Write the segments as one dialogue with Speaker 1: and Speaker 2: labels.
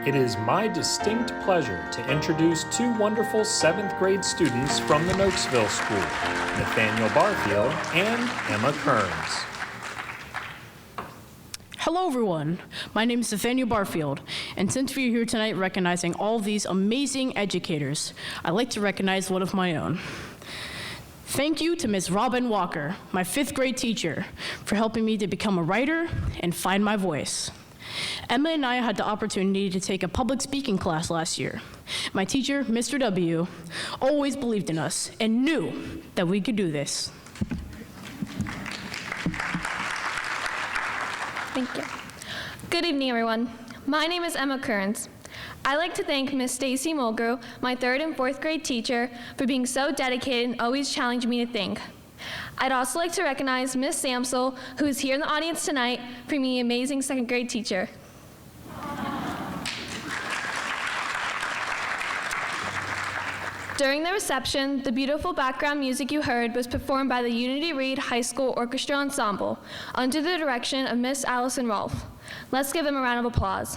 Speaker 1: It is my distinct pleasure to introduce two wonderful 7th grade students from the Nokesville School, Nathaniel Barfield and Emma Kearns.
Speaker 2: Hello everyone, my name is Nathaniel Barfield, and since we're here tonight recognizing all these amazing educators, I'd like to recognize one of my own. Thank you to Ms. Robin Walker, my 5th grade teacher, for helping me to become a writer and find my voice. Emma and I had the opportunity to take a public speaking class last year. My teacher, Mr. W., always believed in us and knew that we could do this.
Speaker 3: Thank you. Good evening, everyone. My name is Emma Kearns. I'd like to thank Miss Stacy Mulgrew, my 3rd and 4th grade teacher, for being so dedicated and always challenging me to think. I'd also like to recognize Miss Samsel, who is here in the audience tonight, for being an amazing 2nd grade teacher. During the reception, the beautiful background music you heard was performed by the Unity Reed High School Orchestra Ensemble under the direction of Miss Allison Rolfe. Let's give them a round of applause.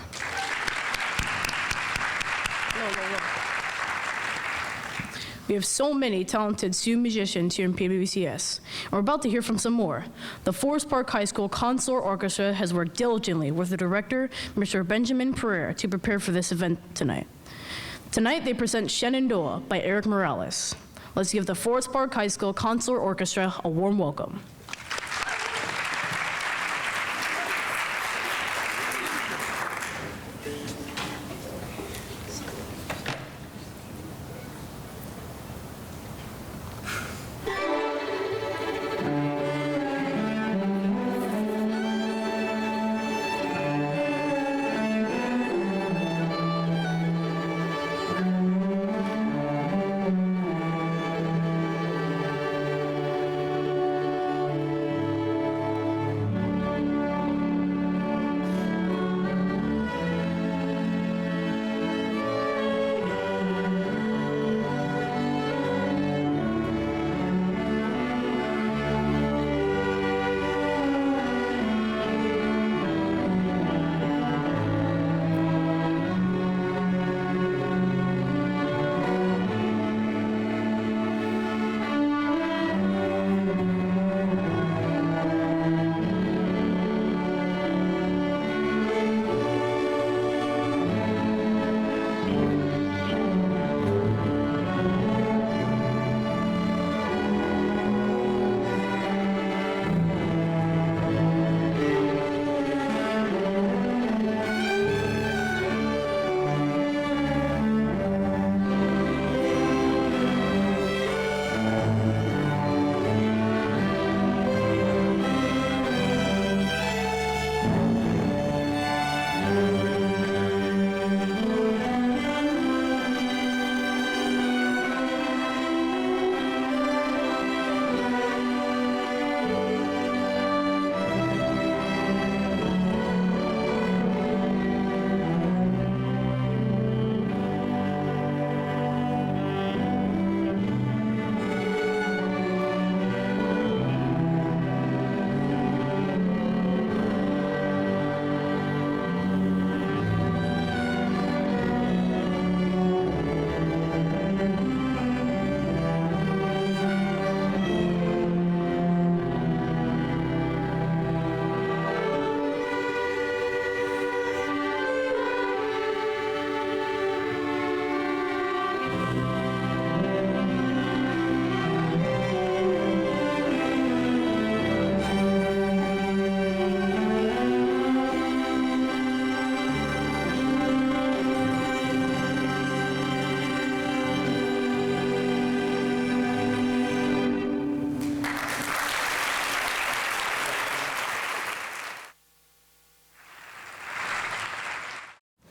Speaker 2: We have so many talented student musicians here in PWCS, and we're about to hear from some more. The Forest Park High School Consort Orchestra has worked diligently with the director, Mr. Benjamin Pereira, to prepare for this event tonight. Tonight, they present Shenandoah by Eric Morales. Let's give the Forest Park High School Consort Orchestra a warm welcome.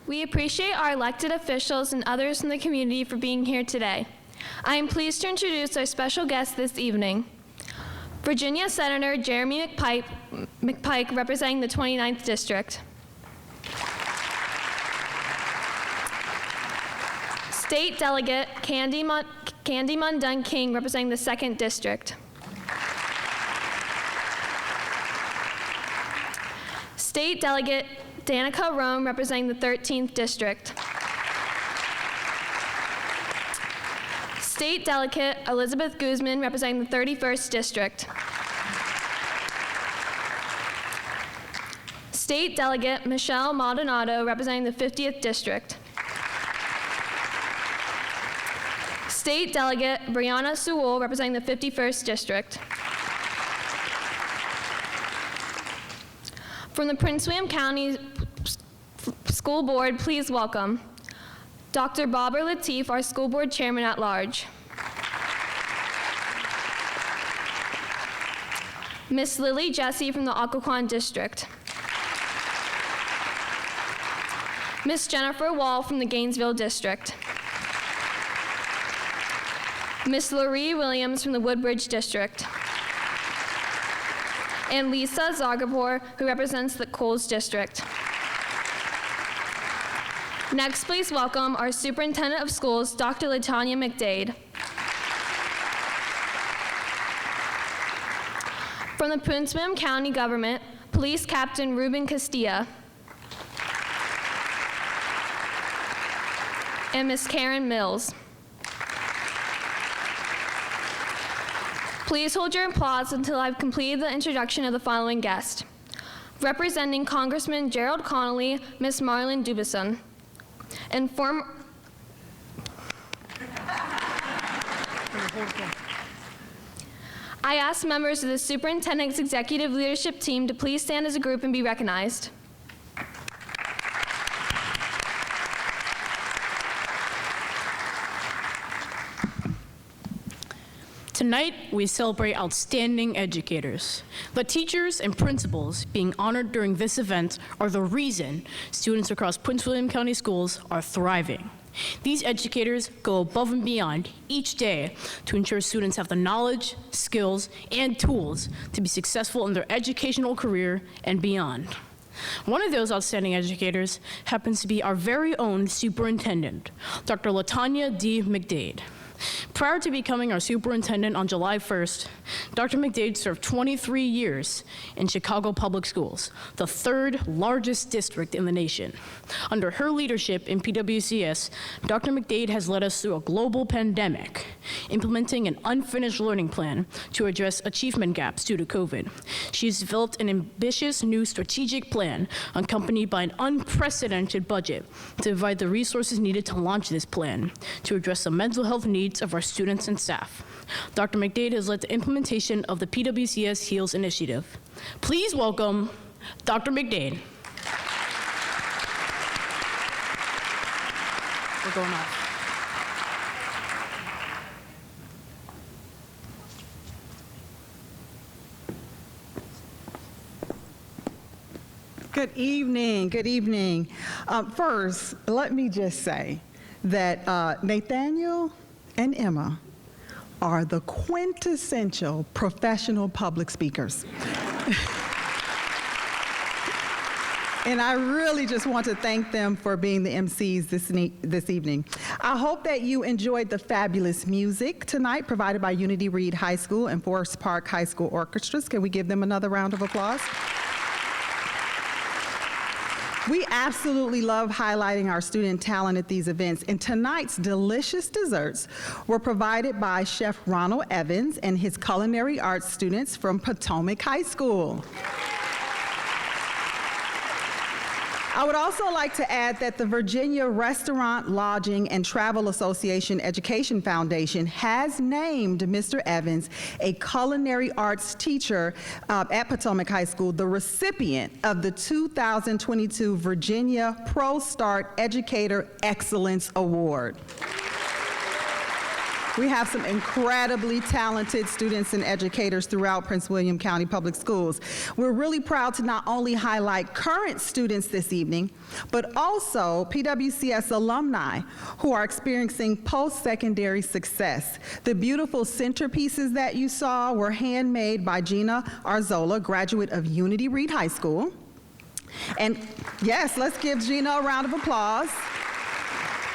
Speaker 3: We appreciate our elected officials and others in the community for being here today. I am pleased to introduce our special guest this evening. Virginia Senator Jeremy McPike representing the 29th District. State Delegate Candy Mundun King representing the 2nd District. State Delegate Danica Rome, representing the 13th District. State Delegate Elizabeth Guzman, representing the 31st District. State Delegate Michelle Maldonado, representing the 50th District. State Delegate Brianna Sewell, representing the 51st District. From the Prince William County School Board, please welcome Dr. Babar Latif, our School Board Chairman at Large. Miss Lily Jesse from the Occoquan District. Miss Jennifer Wall from the Gainesville District. Miss Laurie Williams from the Woodbridge District. And Lisa Zargapur, who represents the Coles District. Next, please welcome our Superintendent of Schools, Dr. LaTanya McDade. From the Prince William County Government, Police Captain Ruben Castilla. And Miss Karen Mills. Please hold your applause until I've completed the introduction of the following guest. Representing Congressman Gerald Connolly, Miss Marlon Dubison. And I ask members of the Superintendent's Executive Leadership Team to please stand as a group and be recognized.
Speaker 2: Tonight, we celebrate outstanding educators. The teachers and principals being honored during this event are the reason students across Prince William County schools are thriving. These educators go above and beyond each day to ensure students have the knowledge, skills, and tools to be successful in their educational career and beyond. One of those outstanding educators happens to be our very own superintendent, Dr. LaTanya D. McDade. Prior to becoming our superintendent on July 1st, Dr. McDade served 23 years in Chicago Public Schools, the third largest district in the nation. Under her leadership in PWCS, Dr. McDade has led us through a global pandemic, implementing an unfinished learning plan to address achievement gaps due to COVID. She's developed an ambitious new strategic plan accompanied by an unprecedented budget to provide the resources needed to launch this plan to address the mental health needs of our students and staff. Dr. McDade has led the implementation of the PWCS HEALS initiative. Please welcome Dr. McDade. We're going off.
Speaker 4: Good evening, good evening. First, let me just say that Nathaniel and Emma are the quintessential professional public speakers. And I really just want to thank them for being the MCs this evening. I hope that you enjoyed the fabulous music tonight provided by Unity Reed High School and Forest Park High School orchestras. Can we give them another round of applause? We absolutely love highlighting our student talent at these events, and tonight's delicious desserts were provided by Chef Ronald Evans and his culinary arts students from Potomac High School. I would also like to add that the Virginia Restaurant, Lodging, and Travel Association Education Foundation has named Mr. Evans a culinary arts teacher at Potomac High School, the recipient of the 2022 Virginia ProStart Educator Excellence Award. We have some incredibly talented students and educators throughout Prince William County Public Schools. We're really proud to not only highlight current students this evening, but also PWCS alumni who are experiencing post-secondary success. The beautiful centerpieces that you saw were handmade by Gina Arzola, graduate of Unity Reed High School. And yes, let's give Gina a round of applause.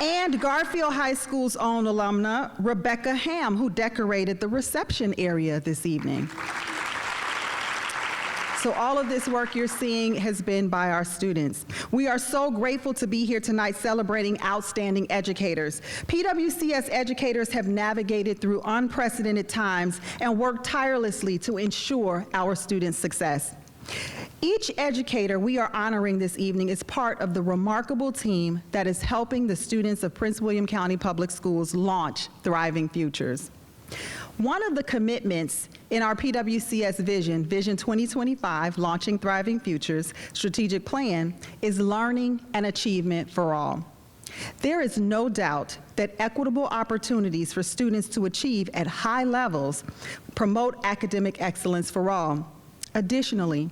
Speaker 4: And Garfield High School's own alumna, Rebecca Ham, who decorated the reception area this evening. So all of this work you're seeing has been by our students. We are so grateful to be here tonight celebrating outstanding educators. PWCS educators have navigated through unprecedented times and worked tirelessly to ensure our students' success. Each educator we are honoring this evening is part of the remarkable team that is helping the students of Prince William County Public Schools launch Thriving Futures. One of the commitments in our PWCS Vision 2025, Launching Thriving Futures strategic plan, is learning and achievement for all. There is no doubt that equitable opportunities for students to achieve at high levels promote academic excellence for all. Additionally,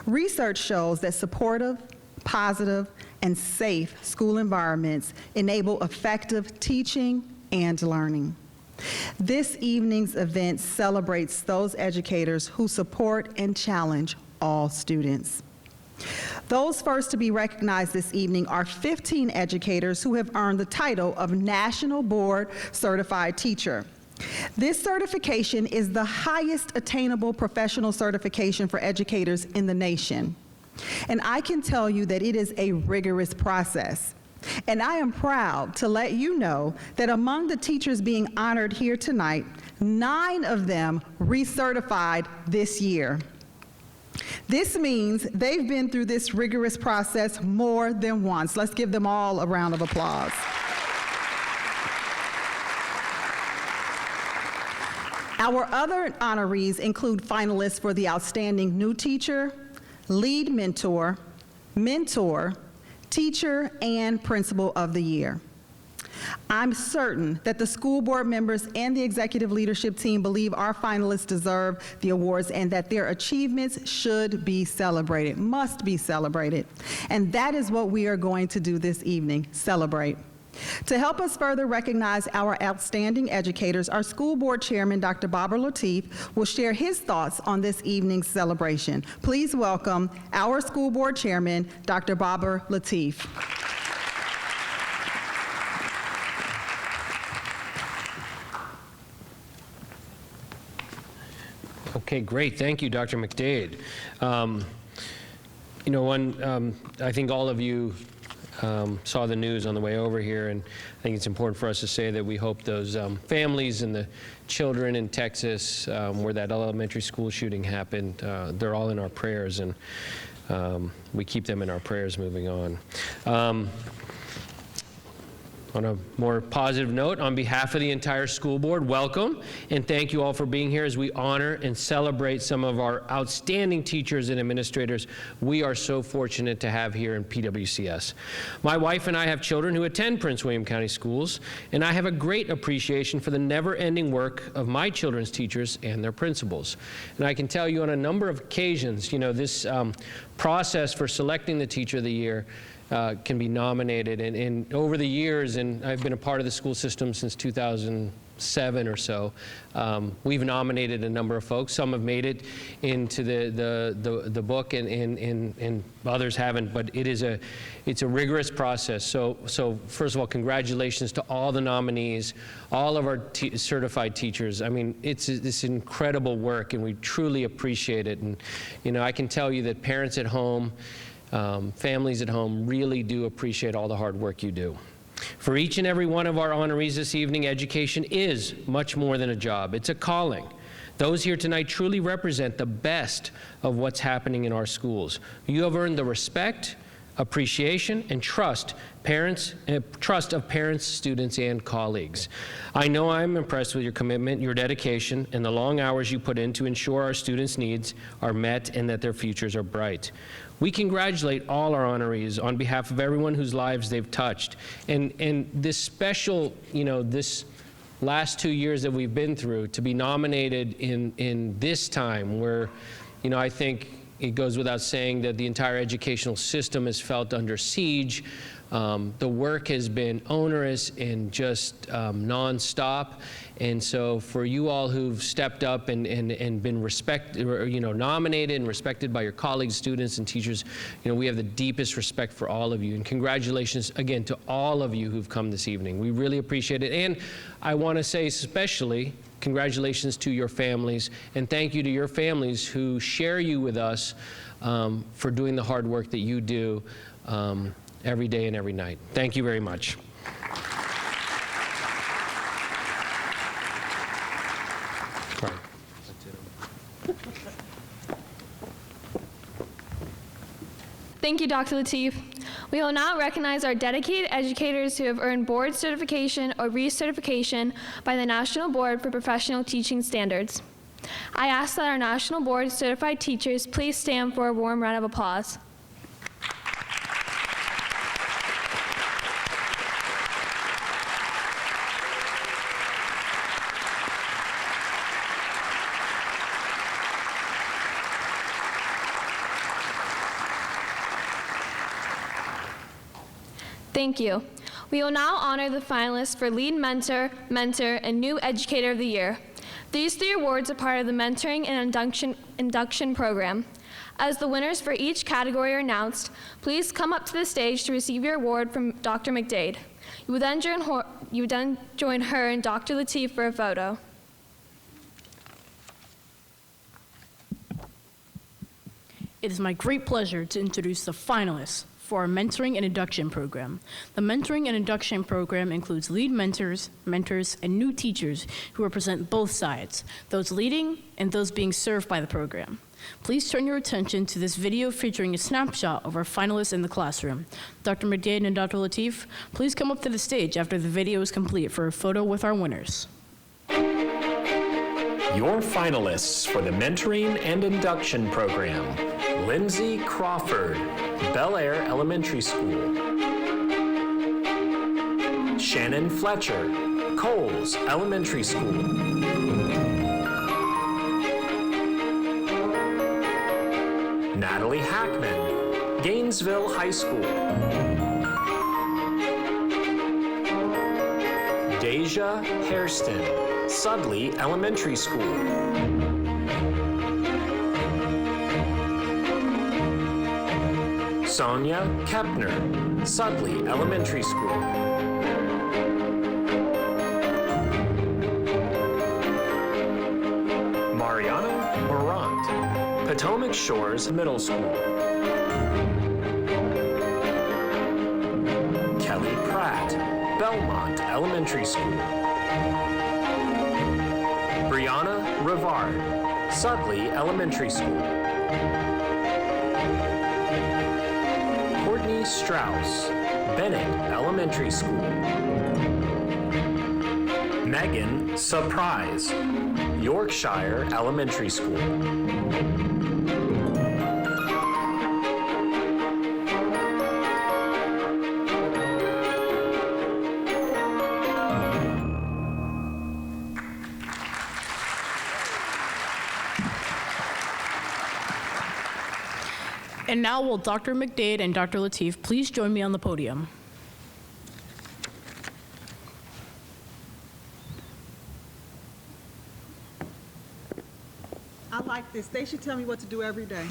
Speaker 4: research shows that supportive, positive, and safe school environments enable effective teaching and learning. This evening's event celebrates those educators who support and challenge all students. Those first to be recognized this evening are 15 educators who have earned the title of National Board Certified Teacher. This certification is the highest attainable professional certification for educators in the nation. And I can tell you that it is a rigorous process. And I am proud to let you know that among the teachers being honored here tonight, 9 of them recertified this year. This means they've been through this rigorous process more than once. Let's give them all a round of applause. Our other honorees include finalists for the Outstanding New Teacher, Lead Mentor, Teacher, and Principal of the Year. I'm certain that the school board members and the executive leadership team believe our finalists deserve the awards and that their achievements should be celebrated, must be celebrated. And that is what we are going to do this evening, celebrate. To help us further recognize our outstanding educators, our school board chairman, Dr. Babar Latif, will share his thoughts on this evening's celebration. Please welcome our school board chairman, Dr. Babar Latif.
Speaker 5: Okay, great. Thank you, Dr. McDade. I think all of you saw the news on the way over here, and I think it's important for us to say that we hope those families and the children in Texas where that elementary school shooting happened, they're all in our prayers, and we keep them in our prayers moving on. On a more positive note, on behalf of the entire school board, welcome, and thank you all for being here as we honor and celebrate some of our outstanding teachers and administrators we are so fortunate to have here in PWCS. My wife and I have children who attend Prince William County Schools, and I have a great appreciation for the never-ending work of my children's teachers and their principals. And I can tell you on a number of occasions, this process for selecting the Teacher of the Year can be nominated, and over the years, and I've been a part of the school system since 2007 or so, we've nominated a number of folks. Some have made it into the book, and others haven't, but it's a rigorous process. So first of all, congratulations to all the nominees, all of our certified teachers. I mean, it's this incredible work, and we truly appreciate it. And I can tell you that parents at home, families at home really do appreciate all the hard work you do. For each and every one of our honorees this evening, education is much more than a job. It's a calling. Those here tonight truly represent the best of what's happening in our schools. You have earned the respect, appreciation, and trust of parents, students, and colleagues. I know I'm impressed with your commitment, your dedication, and the long hours you put in to ensure our students' needs are met and that their futures are bright. We congratulate all our honorees on behalf of everyone whose lives they've touched. And this special, this last 2 years that we've been through, to be nominated in this time where, I think it goes without saying that the entire educational system is felt under siege. The work has been onerous and just nonstop. And so for you all who've stepped up and been nominated and respected by your colleagues, students, and teachers, we have the deepest respect for all of you. And congratulations again to all of you who've come this evening. We really appreciate it. And I want to say especially congratulations to your families, and thank you to your families who share you with us for doing the hard work that you do every day and every night. Thank you very much.
Speaker 3: Thank you, Dr. Lateef. We will now recognize our dedicated educators who have earned board certification or recertification by the National Board for Professional Teaching Standards. I ask that our National Board certified teachers please stand for a warm round of applause. Thank you. We will now honor the finalists for Lead Mentor, Mentor, and New Educator of the Year. These 3 awards are part of the Mentoring and Induction Program. As the winners for each category are announced, please come up to the stage to receive your award from Dr. McDade. You will then join her and Dr. Lateef for a photo.
Speaker 2: It is my great pleasure to introduce the finalists for our Mentoring and Induction Program. The Mentoring and Induction Program includes lead mentors, and new teachers who represent both sides, those leading and those being served by the program. Please turn your attention to this video featuring a snapshot of our finalists in the classroom. Dr. McDade and Dr. Lateef, please come up to the stage after the video is complete for a photo with our winners.
Speaker 1: Your finalists for the Mentoring and Induction Program: Lindsay Crawford, Bel Air Elementary School; Shannon Fletcher, Coles Elementary School; Natalie Hackman, Gainesville High School; Deja Hairston, Sudley Elementary School; Sonia Kepner, Sudley Elementary School; Mariana Morant, Potomac Shores Middle School; Kelly Pratt, Belmont Elementary School; Brianna Rivard, Sudley Elementary School; Courtney Strauss, Bennett Elementary School; Megan Surprise, Yorkshire Elementary School;
Speaker 2: And now will Dr. McDade and Dr. Lateef please join me on the podium.
Speaker 4: I like this. They should tell me what to do every day.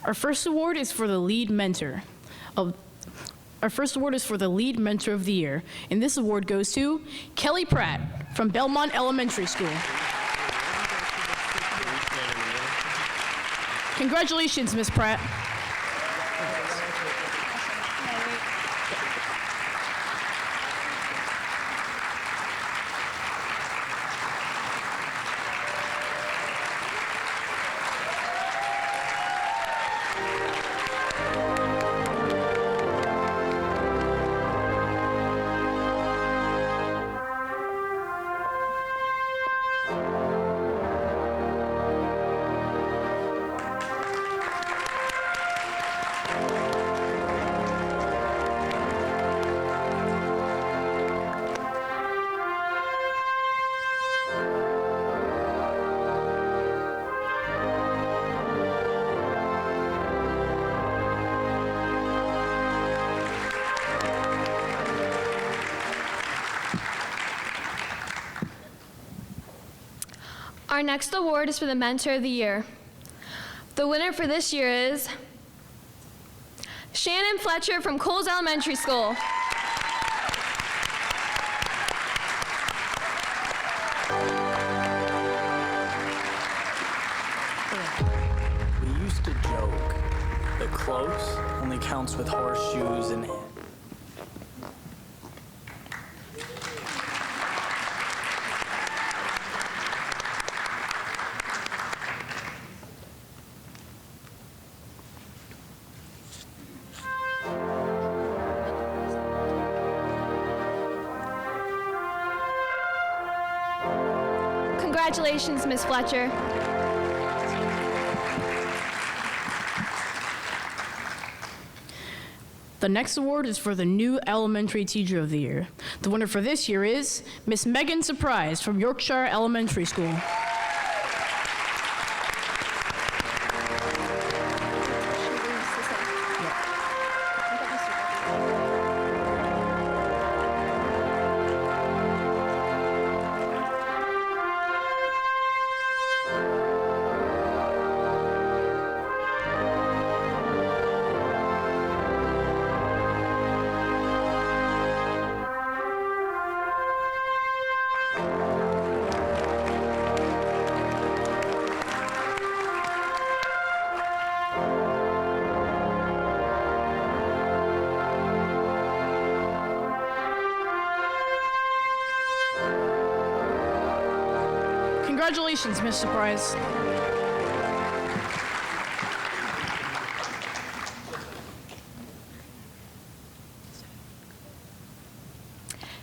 Speaker 2: Our first award is for the lead mentor. Our first award is for the lead mentor of the year, and this award goes to Kelly Pratt from Belmont Elementary School. Congratulations, Ms. Pratt.
Speaker 3: Our next award is for the Mentor of the Year. The winner for this year is Shannon Fletcher from Coles Elementary School.
Speaker 6: close only counts with horseshoes in hand.
Speaker 3: Congratulations, Ms. Fletcher.
Speaker 2: The next award is for the new Elementary Teacher of the Year. The winner for this year is Miss Megan Surprise from Yorkshire Elementary School. Congratulations, Miss Surprise.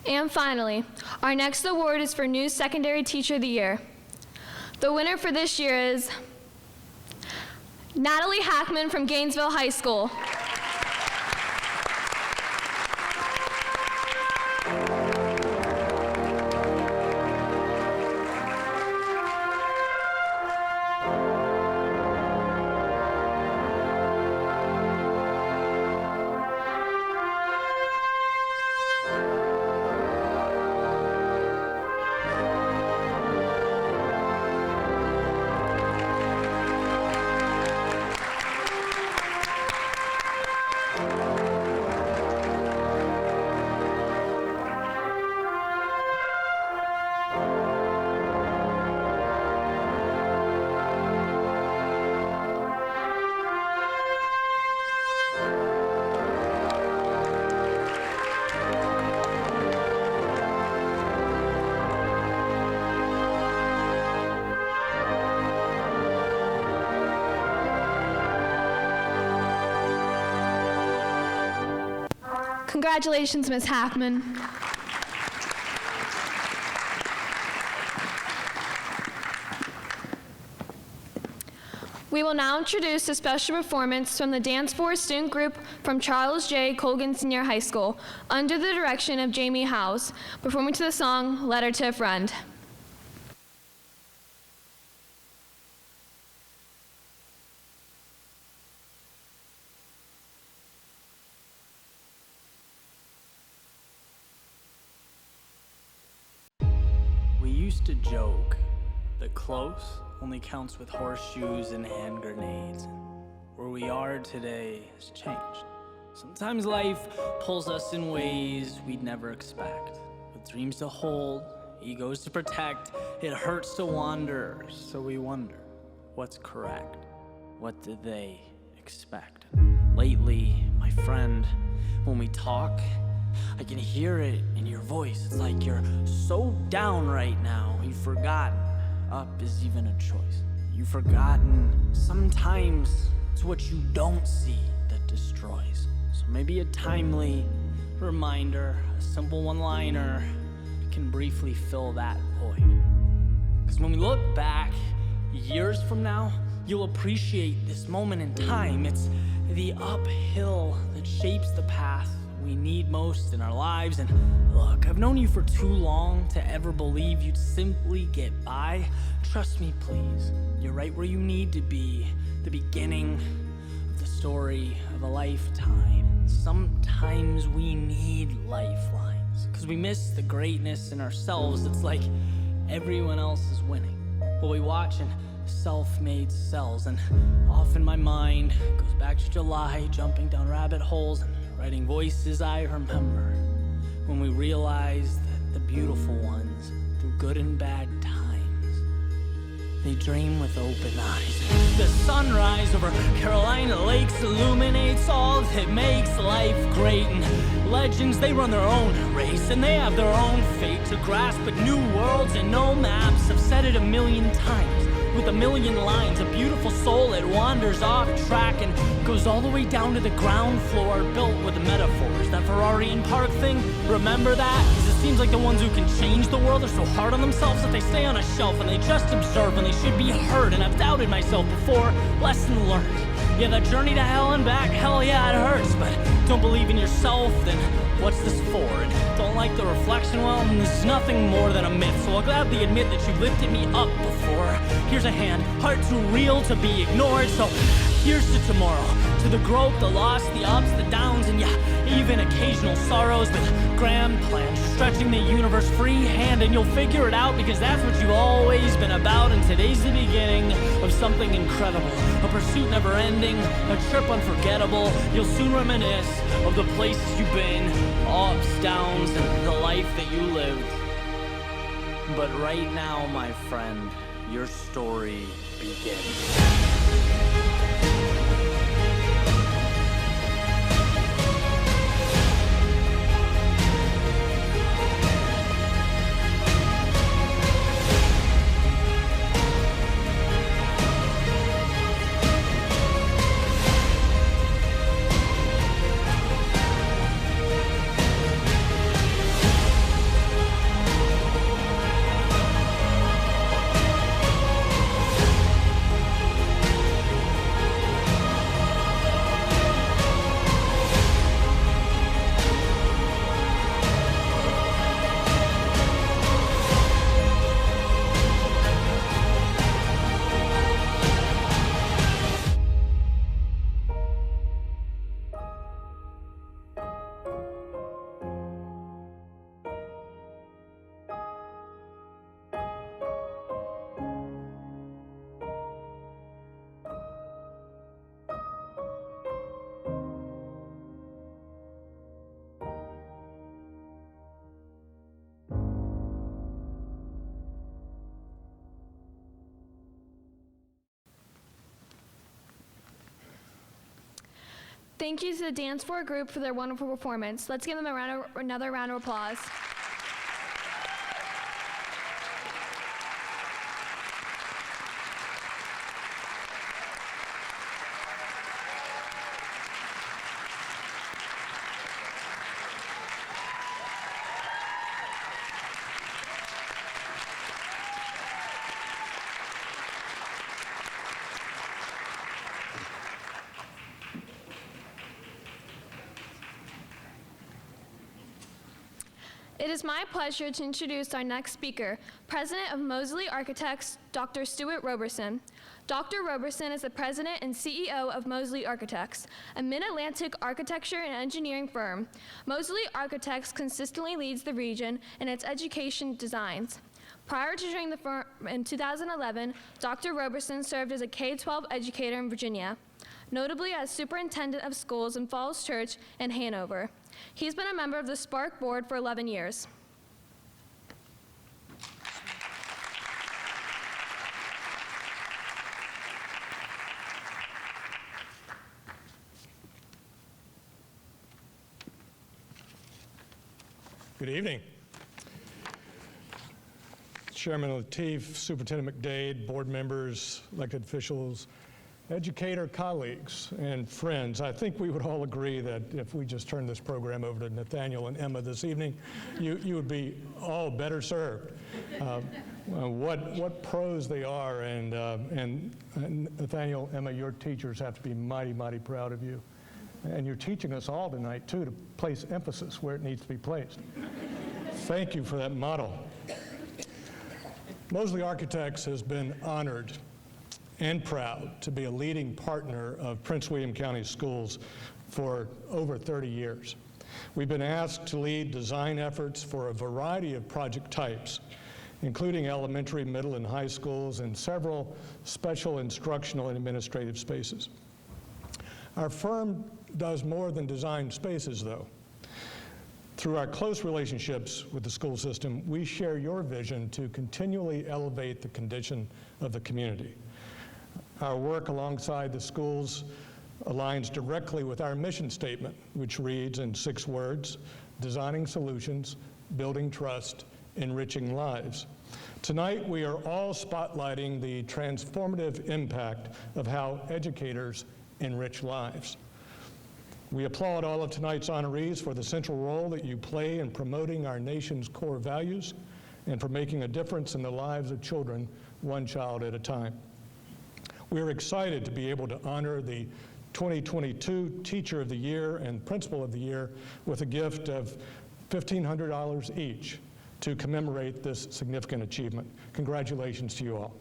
Speaker 3: And finally, our next award is for New Secondary Teacher of the Year. The winner for this year is Natalie Hackman from Gainesville High School. Congratulations, Ms. Hackman. We will now introduce a special performance from the Dance Force student group from Charles J. Colgan Senior High School under the direction of Jamie Howes, performing to the song Letter to a Friend.
Speaker 6: We used to joke that close only counts with horseshoes and hand grenades. Where we are today has changed. Sometimes life pulls us in ways we'd never expect. With dreams to hold, egos to protect, it hurts to wander, so we wonder, what's correct? What do they expect? Lately, my friend, when we talk, I can hear it in your voice. It's like you're so down right now, you've forgotten up is even a choice. You've forgotten sometimes it's what you don't see that destroys. So maybe a timely reminder, a simple one-liner can briefly fill that void. Because when we look back years from now, you'll appreciate this moment in time. It's the uphill that shapes the path we need most in our lives. And look, I've known you for too long to ever believe you'd simply get by. Trust me, please, you're right where you need to be, the beginning of the story of a lifetime. Sometimes we need lifelines, because we miss the greatness in ourselves. It's like everyone else is winning, while we watch in self-made cells. And often my mind goes back to July, jumping down rabbit holes and writing voices I remember, when we realized that the beautiful ones, through good and bad times, they dream with open eyes. The sunrise over Carolina lakes illuminates all that makes life great. And legends, they run their own race, and they have their own fate to grasp. But new worlds and no maps have said it a million times. With a million lines, a beautiful soul that wanders off track and goes all the way down to the ground floor, built with the metaphors. That Ferrari and Park thing, remember that? Because it seems like the ones who can change the world are so hard on themselves that they stay on a shelf and they just observe when they should be heard. And I've doubted myself before, lesson learned. Yeah, that journey to hell and back, hell yeah, it hurts. But don't believe in yourself, then what's this for? And don't like the reflection, well, this is nothing more than a myth. So I'll gladly admit that you lifted me up before. Here's a hand, heart too real to be ignored. So here's to tomorrow, to the growth, the loss, the ups, the downs, and yeah, even occasional sorrows with grand plans, stretching the universe freehand, and you'll figure it out because that's what you've always been about. And today's the beginning of something incredible, a pursuit never ending, a trip unforgettable. You'll soon reminisce of the places you've been, ups, downs, and the life that you lived. But right now, my friend, your story begins.
Speaker 3: Thank you to the Dance Floor group for their wonderful performance. Let's give them another round of applause. It is my pleasure to introduce our next speaker, President of Mosley Architects, Dr. Stuart Roberson. Dr. Roberson is the president and CEO of Mosley Architects, a mid-Atlantic architecture and engineering firm. Mosley Architects consistently leads the region in its education designs. Prior to joining the firm in 2011, Dr. Roberson served as a K-12 educator in Virginia, notably as superintendent of schools in Falls Church and Hanover. He's been a member of the Spark Board for 11 years.
Speaker 7: Good evening. Chairman Lateef, Superintendent McDade, board members, elected officials, educator colleagues, and friends. I think we would all agree that if we just turned this program over to Nathaniel and Emma this evening, you would be all better served. What pros they are, and Nathaniel, Emma, your teachers have to be mighty, mighty proud of you. And you're teaching us all tonight, too, to place emphasis where it needs to be placed. Thank you for that model. Mosley Architects has been honored and proud to be a leading partner of Prince William County Schools for over 30 years. We've been asked to lead design efforts for a variety of project types, including elementary, middle, and high schools, and several special instructional and administrative spaces. Our firm does more than design spaces, though. Through our close relationships with the school system, we share your vision to continually elevate the condition of the community. Our work alongside the schools aligns directly with our mission statement, which reads in 6 words, designing solutions, building trust, enriching lives. Tonight, we are all spotlighting the transformative impact of how educators enrich lives. We applaud all of tonight's honorees for the central role that you play in promoting our nation's core values and for making a difference in the lives of children, one child at a time. We're excited to be able to honor the 2022 Teacher of the Year and Principal of the Year with a gift of $1,500 each to commemorate this significant achievement. Congratulations to you all.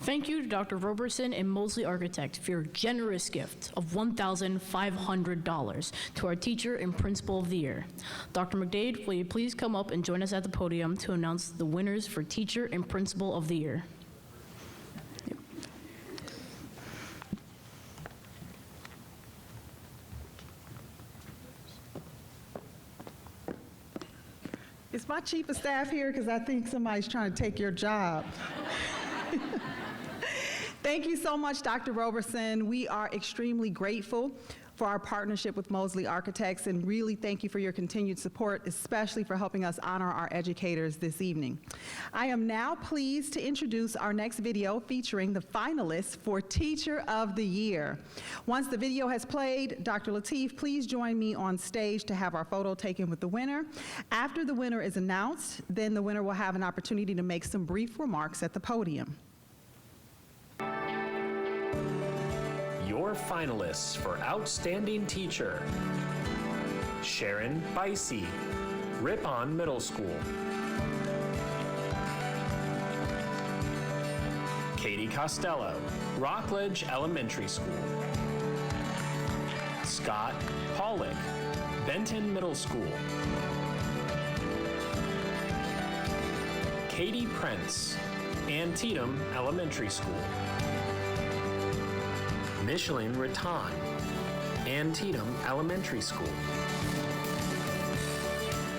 Speaker 2: Thank you to Dr. Roberson and Mosley Architect for your generous gift of $1,500 to our Teacher and Principal of the Year. Dr. McDade, will you please come up and join us at the podium to announce the winners for Teacher and Principal of the Year?
Speaker 4: Is my chief of staff here? Because I think somebody's trying to take your job. Thank you so much, Dr. Roberson. We are extremely grateful for our partnership with Mosley Architects, and really thank you for your continued support, especially for helping us honor our educators this evening. I am now pleased to introduce our next video featuring the finalists for Teacher of the Year. Once the video has played, Dr. Lateef, please join me on stage to have our photo taken with the winner. After the winner is announced, then the winner will have an opportunity to make some brief remarks at the podium.
Speaker 1: Your finalists for Outstanding Teacher: Sharon Bicey, Ripon Middle School; Katie Costello, Rockledge Elementary School; Scott Pollock, Benton Middle School; Katie Prince, Antietam Elementary School; Micheline Rattan, Antietam Elementary School;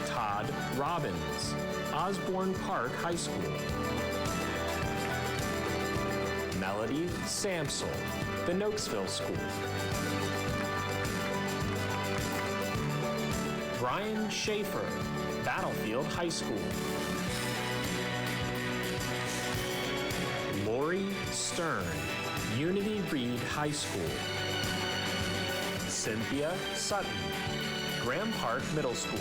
Speaker 1: Todd Robbins, Osborne Park High School; Melody Samsel, the Nokesville School; Brian Schaefer, Battlefield High School; Lori Stern, Unity Reed High School; Cynthia Sutton, Graham Park Middle School;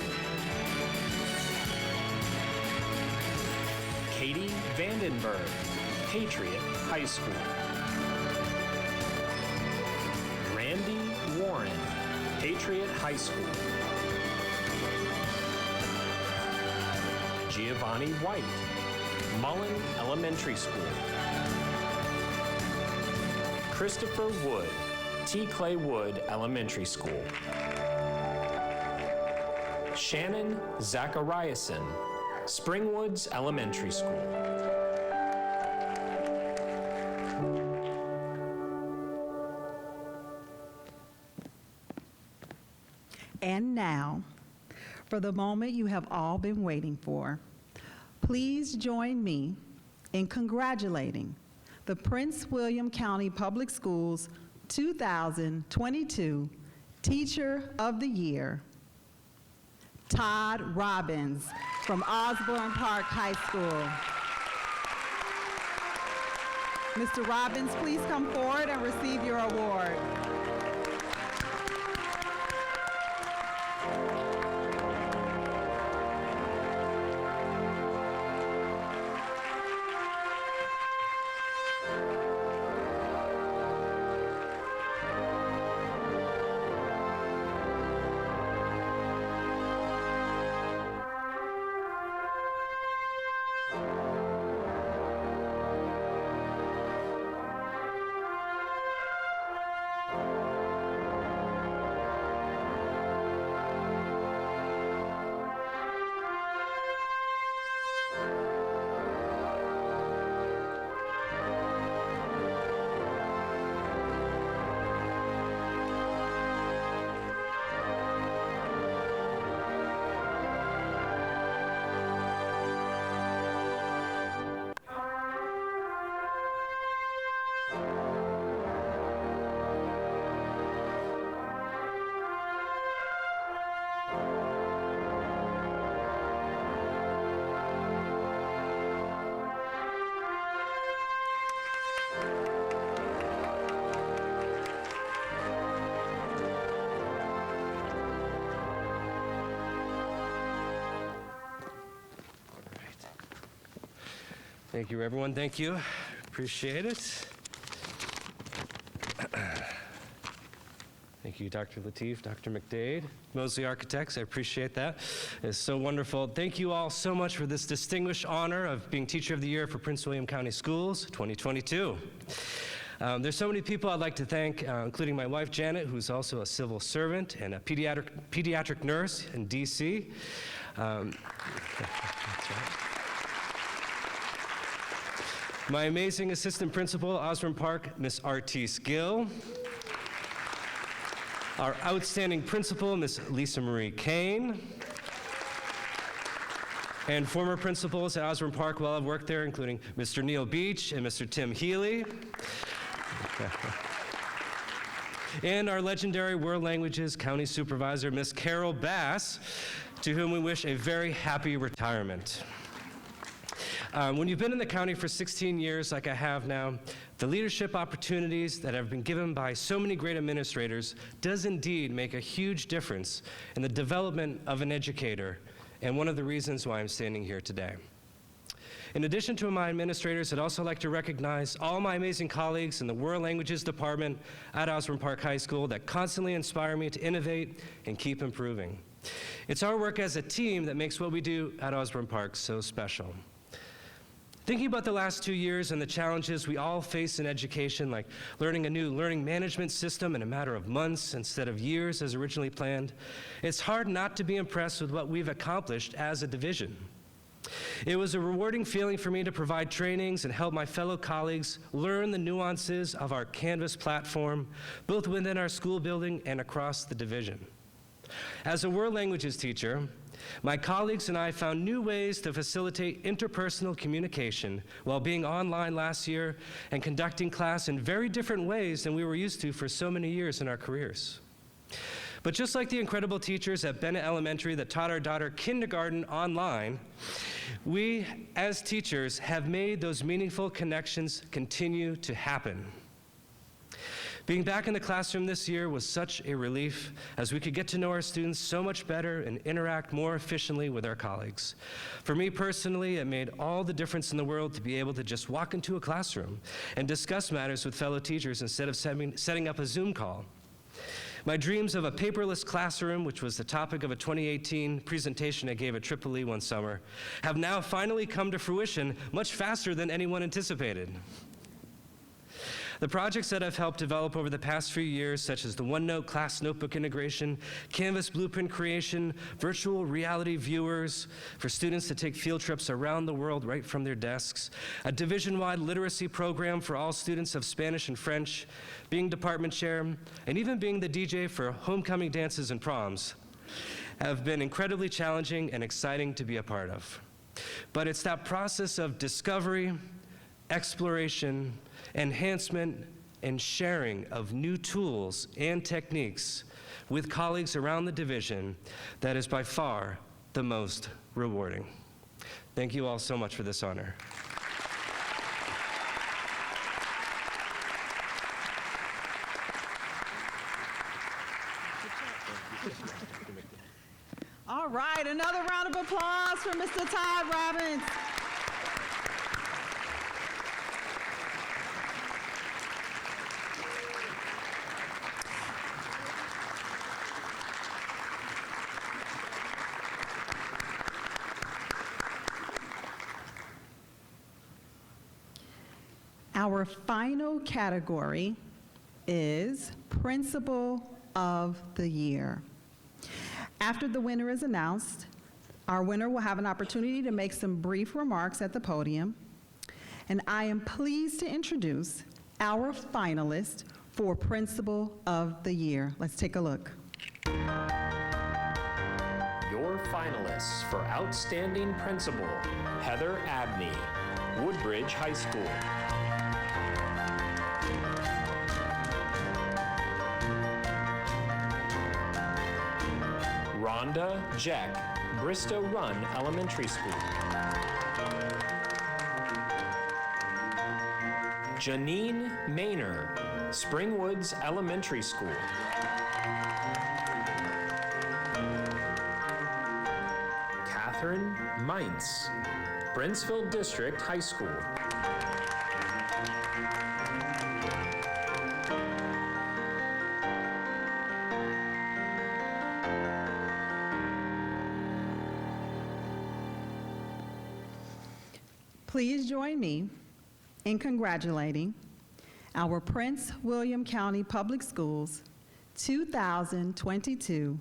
Speaker 1: Katie Vandenberg, Patriot High School; Randy Warren, Patriot High School; Giovanni White, Mullen Elementary School; Christopher Wood, T. Clay Wood Elementary School; Shannon Zachariason, Springwoods Elementary School.
Speaker 4: And now, for the moment you have all been waiting for, please join me in congratulating the Prince William County Public Schools 2022 Teacher of the Year, Todd Robbins from Osborne Park High School. Mr. Robbins, please come forward and receive your award.
Speaker 8: Thank you, everyone. Thank you. Appreciate it. Thank you, Dr. Lateef, Dr. McDade, Mosley Architects. I appreciate that. It's so wonderful. Thank you all so much for this distinguished honor of being Teacher of the Year for Prince William County Schools 2022. There's so many people I'd like to thank, including my wife, Janet, who's also a civil servant and a pediatric nurse in D.C. That's right. My amazing assistant principal, Osborne Park, Miss Artis Gill. Our outstanding principal, Miss Lisa Marie Kane. And former principals at Osborne Park while I've worked there, including Mr. Neil Beach and Mr. Tim Healy. And our legendary World Languages County Supervisor, Miss Carol Bass, to whom we wish a very happy retirement. When you've been in the county for 16 years, like I have now, the leadership opportunities that have been given by so many great administrators does indeed make a huge difference in the development of an educator, and one of the reasons why I'm standing here today. In addition to my administrators, I'd also like to recognize all my amazing colleagues in the World Languages Department at Osborne Park High School that constantly inspire me to innovate and keep improving. It's our work as a team that makes what we do at Osborne Park so special. Thinking about the last 2 years and the challenges we all face in education, like learning a new learning management system in a matter of months instead of years as originally planned, it's hard not to be impressed with what we've accomplished as a division. It was a rewarding feeling for me to provide trainings and help my fellow colleagues learn the nuances of our Canvas platform, both within our school building and across the division. As a world languages teacher, my colleagues and I found new ways to facilitate interpersonal communication while being online last year and conducting class in very different ways than we were used to for so many years in our careers. But just like the incredible teachers at Bennett Elementary that taught our daughter kindergarten online, we as teachers have made those meaningful connections continue to happen. Being back in the classroom this year was such a relief, as we could get to know our students so much better and interact more efficiently with our colleagues. For me personally, it made all the difference in the world to be able to just walk into a classroom and discuss matters with fellow teachers instead of setting up a Zoom call. My dreams of a paperless classroom, which was the topic of a 2018 presentation I gave at Tripoli one summer, have now finally come to fruition much faster than anyone anticipated. The projects that I've helped develop over the past few years, such as the OneNote class notebook integration, Canvas blueprint creation, virtual reality viewers for students to take field trips around the world right from their desks, a division-wide literacy program for all students of Spanish and French, being department chair, and even being the DJ for homecoming dances and proms, have been incredibly challenging and exciting to be a part of. But it's that process of discovery, exploration, enhancement, and sharing of new tools and techniques with colleagues around the division that is by far the most rewarding. Thank you all so much for this honor.
Speaker 4: All right, another round of applause for Mr. Todd Robbins. Our final category is Principal of the Year. After the winner is announced, our winner will have an opportunity to make some brief remarks at the podium. And I am pleased to introduce our finalist for Principal of the Year. Let's take a look.
Speaker 1: Your finalists for Outstanding Principal, Heather Abney, Woodbridge High School. Rhonda Jeck, Bristow Run Elementary School. Janine Maynor, Springwoods Elementary School. Catherine Meintz, Brinsfield District High School.
Speaker 4: Please join me in congratulating our Prince William County Public Schools 2022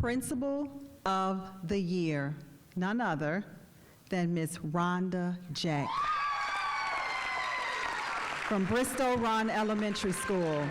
Speaker 4: Principal of the Year, none other than Miss Rhonda Jack from Bristol Run Elementary School.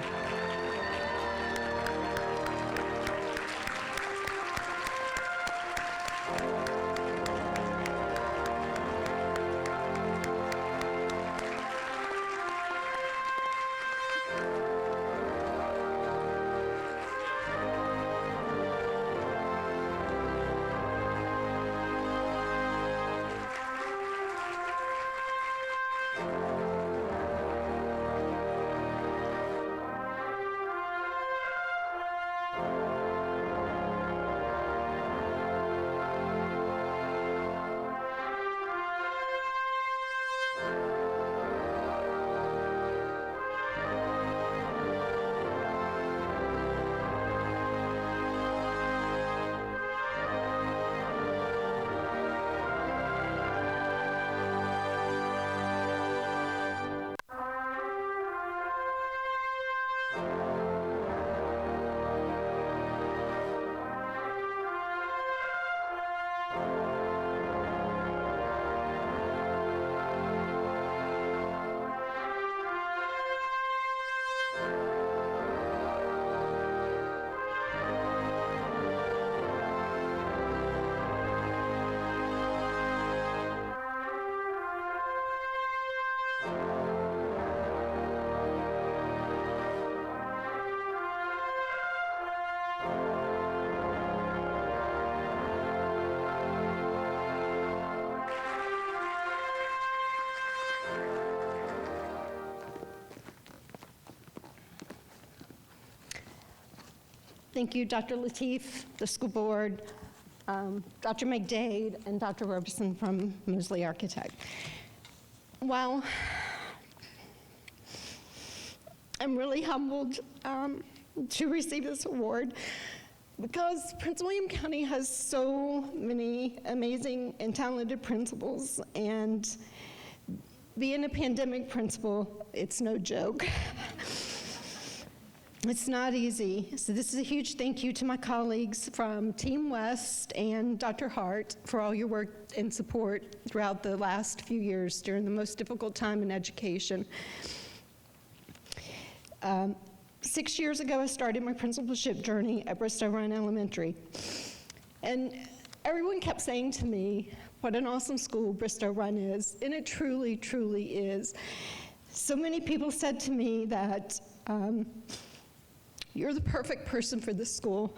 Speaker 9: Thank you, Dr. Lateef, the school board, Dr. McDade, and Dr. Roberson from Mosley Architect. Well, I'm really humbled to receive this award because Prince William County has so many amazing and talented principals, and being a pandemic principal, it's no joke. It's not easy. So this is a huge thank you to my colleagues from Team West and Dr. Hart for all your work and support throughout the last few years during the most difficult time in education. 6 years ago, I started my principalship journey at Bristow Run Elementary. And everyone kept saying to me, what an awesome school Bristow Run is, and it truly, truly is. So many people said to me that, you're the perfect person for this school.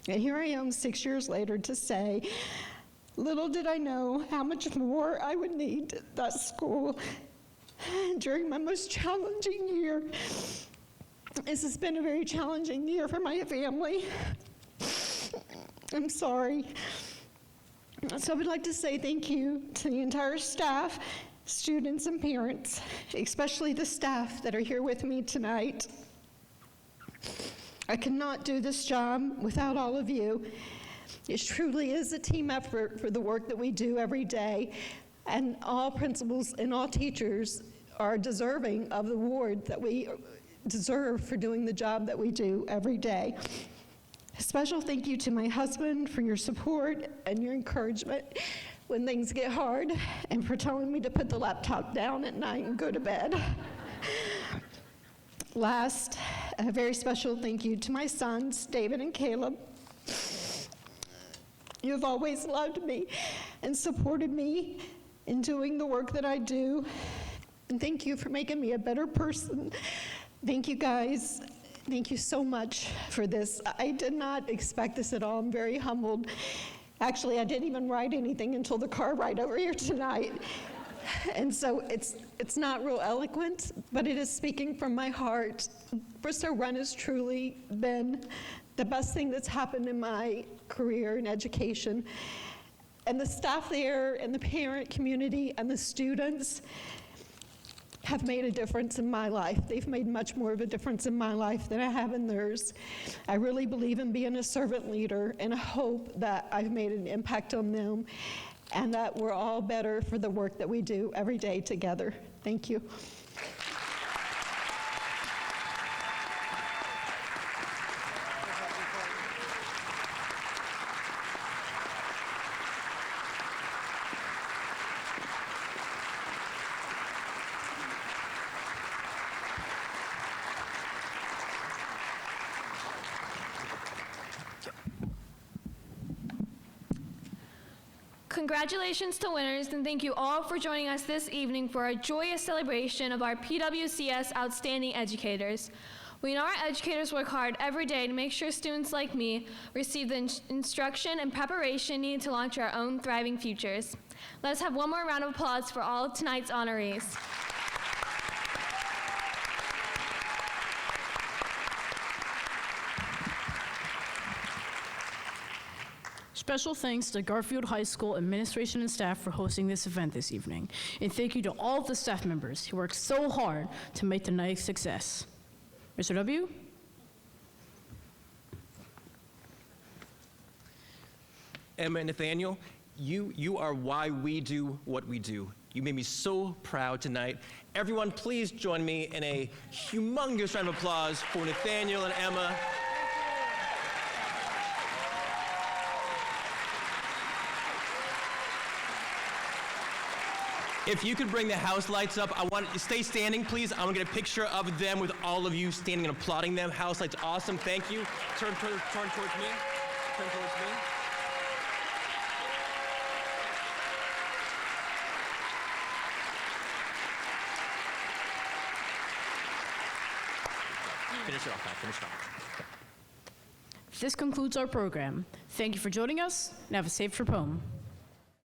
Speaker 9: And here I am 6 years later to say, little did I know how much more I would need that school during my most challenging year. This has been a very challenging year for my family. I'm sorry. So I would like to say thank you to the entire staff, students, and parents, especially the staff that are here with me tonight. I cannot do this job without all of you. It truly is a team effort for the work that we do every day, and all principals and all teachers are deserving of the award that we deserve for doing the job that we do every day. A special thank you to my husband for your support and your encouragement when things get hard, and for telling me to put the laptop down at night and go to bed. Last, a very special thank you to my sons, David and Caleb. You have always loved me and supported me in doing the work that I do. And thank you for making me a better person. Thank you, guys. Thank you so much for this. I did not expect this at all. I'm very humbled. Actually, I didn't even write anything until the car ride over here tonight. And so it's not real eloquent, but it is speaking from my heart. Bristow Run has truly been the best thing that's happened in my career in education. And the staff there, and the parent community, and the students have made a difference in my life. They've made much more of a difference in my life than I have in theirs. I really believe in being a servant leader, and I hope that I've made an impact on them, and that we're all better for the work that we do every day together. Thank you.
Speaker 3: Congratulations to winners, and thank you all for joining us this evening for a joyous celebration of our PWCS Outstanding Educators. We know our educators work hard every day to make sure students like me receive the instruction and preparation needed to launch our own thriving futures. Let's have one more round of applause for all of tonight's honorees.
Speaker 2: Special thanks to Garfield High School administration and staff for hosting this event this evening. And thank you to all of the staff members who worked so hard to make the night a success. Mr. W.?
Speaker 10: Emma and Nathaniel, you are why we do what we do. You made me so proud tonight. Everyone, please join me in a humongous round of applause for Nathaniel and Emma. If you could bring the house lights up, I want to stay standing, please. I want to get a picture of them with all of you standing and applauding them. House lights, awesome. Thank you. Turn towards me. Turn towards me. Finish it off, Pat. Finish it off.
Speaker 2: This concludes our program. Thank you for joining us, and have a safe trip home.